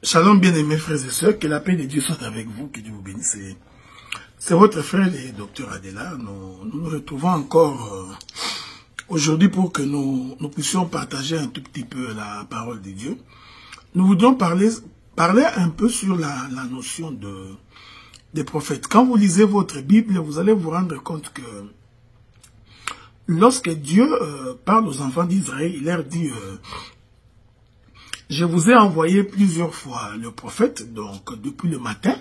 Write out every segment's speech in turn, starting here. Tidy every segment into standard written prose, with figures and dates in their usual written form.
Shalom bien-aimés frères et sœurs, que la paix de Dieu soit avec vous, que Dieu vous bénisse. C'est votre frère le docteur Adela. Nous nous retrouvons encore aujourd'hui pour que nous puissions partager un tout petit peu la parole de Dieu. Nous voudrions parler un peu sur la notion des prophètes. Quand vous lisez votre Bible, vous allez vous rendre compte que lorsque Dieu parle aux enfants d'Israël, il leur dit je vous ai envoyé plusieurs fois le prophète, donc depuis le matin.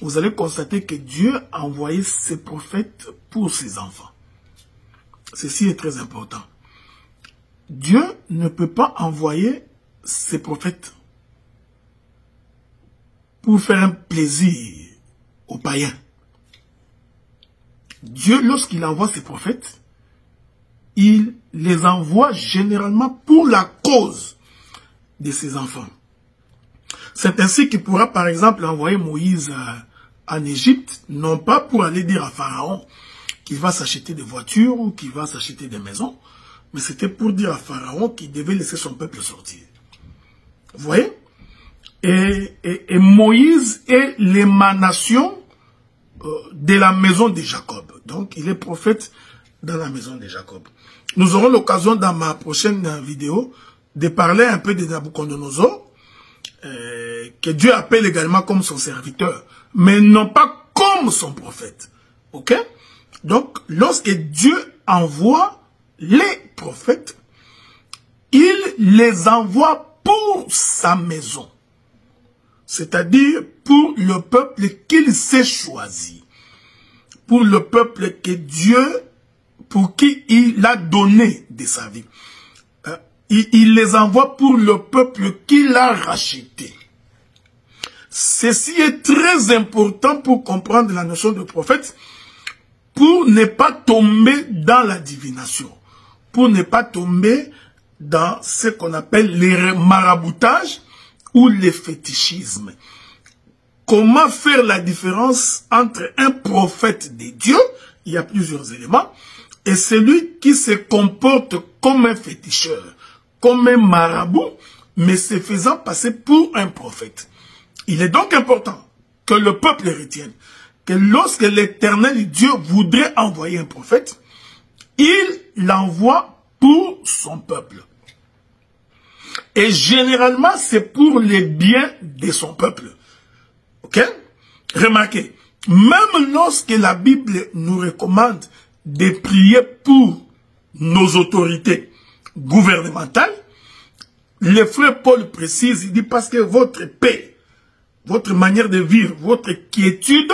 Vous allez constater que Dieu a envoyé ses prophètes pour ses enfants. Ceci est très important. Dieu ne peut pas envoyer ses prophètes pour faire un plaisir aux païens. Dieu, lorsqu'il envoie ses prophètes, il les envoie généralement pour la cause de ses enfants. C'est ainsi qu'il pourra par exemple envoyer Moïse en Égypte, non pas pour aller dire à Pharaon qu'il va s'acheter des voitures ou qu'il va s'acheter des maisons, mais c'était pour dire à Pharaon qu'il devait laisser son peuple sortir. Vous voyez? Et Moïse est l'émanation de la maison de Jacob. Donc il est prophète dans la maison de Jacob. Nous aurons l'occasion dans ma prochaine vidéo de parler un peu de Nabucodonosor, que Dieu appelle également comme son serviteur, mais non pas comme son prophète. Ok? Donc, lorsque Dieu envoie les prophètes, il les envoie pour sa maison. C'est-à-dire pour le peuple qu'il s'est choisi. Pour le peuple que Dieu, pour qui il a donné de sa vie. Il les envoie pour le peuple qu'il a racheté. Ceci est très important pour comprendre la notion de prophète, pour ne pas tomber dans la divination, pour ne pas tomber dans ce qu'on appelle les maraboutages ou les fétichismes. Comment faire la différence entre un prophète de Dieu, il y a plusieurs éléments, et celui qui se comporte comme un féticheur, comme un marabout, mais se faisant passer pour un prophète. Il est donc important que le peuple retienne que lorsque l'Éternel Dieu voudrait envoyer un prophète, il l'envoie pour son peuple. Et généralement, c'est pour les biens de son peuple. Ok? Remarquez, même lorsque la Bible nous recommande de prier pour nos autorités gouvernementales, le frère Paul précise, il dit parce que votre paix, votre manière de vivre, votre quiétude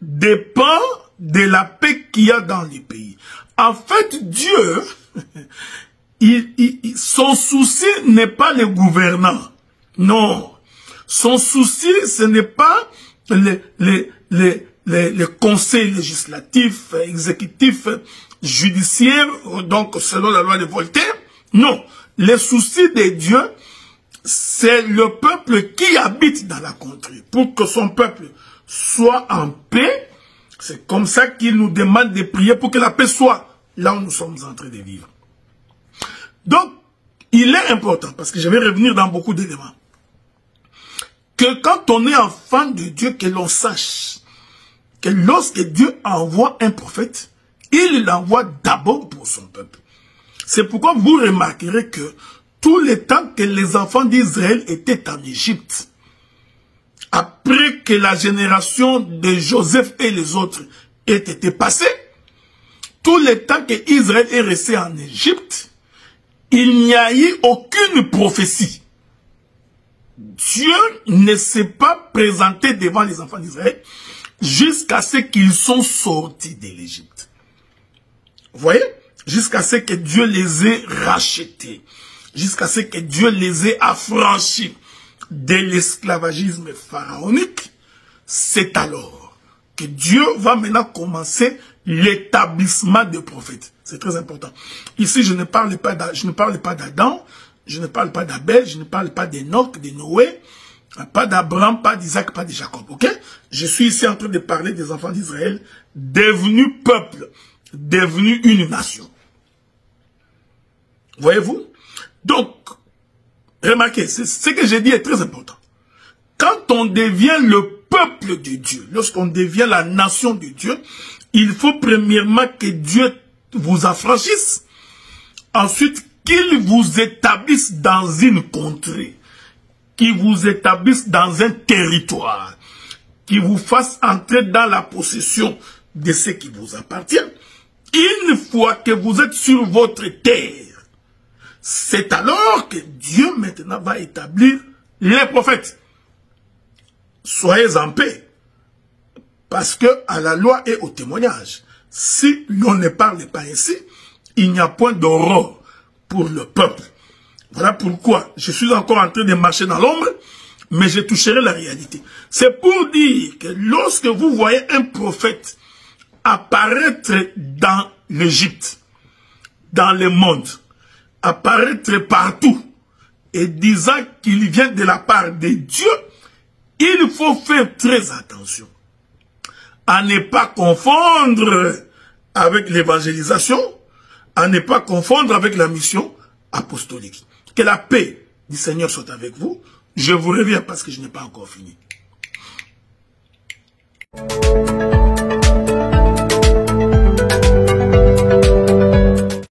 dépend de la paix qu'il y a dans les pays. En fait, Dieu, son souci n'est pas les gouvernants. Non. Son souci, ce n'est pas les conseils législatifs, exécutifs, judiciaires, donc selon la loi de Voltaire. Non. Le souci de Dieu, c'est le peuple qui habite dans la contrée. Pour que son peuple soit en paix, c'est comme ça qu'il nous demande de prier pour que la paix soit là où nous sommes en train de vivre. Donc, il est important, parce que je vais revenir dans beaucoup d'éléments, que quand on est enfant de Dieu, que l'on sache que lorsque Dieu envoie un prophète, il l'envoie d'abord pour son peuple. C'est pourquoi vous remarquerez que tout le temps que les enfants d'Israël étaient en Égypte, après que la génération de Joseph et les autres ait été passée, tout le temps que Israël est resté en Égypte, il n'y a eu aucune prophétie. Dieu ne s'est pas présenté devant les enfants d'Israël jusqu'à ce qu'ils sont sortis de l'Égypte. Vous voyez? Jusqu'à ce que Dieu les ait rachetés. Jusqu'à ce que Dieu les ait affranchis de l'esclavagisme pharaonique. C'est alors que Dieu va maintenant commencer l'établissement des prophètes. C'est très important. Ici, je ne parle pas d'Adam, je ne parle pas d'Abel, je ne parle pas d'Enoch, de Noé, pas d'Abraham, pas d'Isaac, pas de Jacob. Ok? Je suis ici en train de parler des enfants d'Israël devenus peuple, devenus une nation. Voyez-vous? Donc, Remarquez, ce que j'ai dit est très important. Quand on devient le peuple de Dieu, lorsqu'on devient la nation de Dieu, il faut premièrement que Dieu vous affranchisse, ensuite qu'il vous établisse dans une contrée, qu'il vous établisse dans un territoire, qu'il vous fasse entrer dans la possession de ce qui vous appartient. Une fois que vous êtes sur votre terre, c'est alors que Dieu maintenant va établir les prophètes. Soyez en paix, parce que à la loi et au témoignage, si l'on ne parle pas ainsi, il n'y a point d'aurore pour le peuple. Voilà pourquoi je suis encore en train de marcher dans l'ombre, mais je toucherai la réalité. C'est pour dire que lorsque vous voyez un prophète apparaître dans l'Égypte, dans le monde, apparaître partout, et disant qu'il vient de la part de Dieu, il faut faire très attention à ne pas confondre avec l'évangélisation, à ne pas confondre avec la mission apostolique. Que la paix du Seigneur soit avec vous. Je vous reviens parce que je n'ai pas encore fini.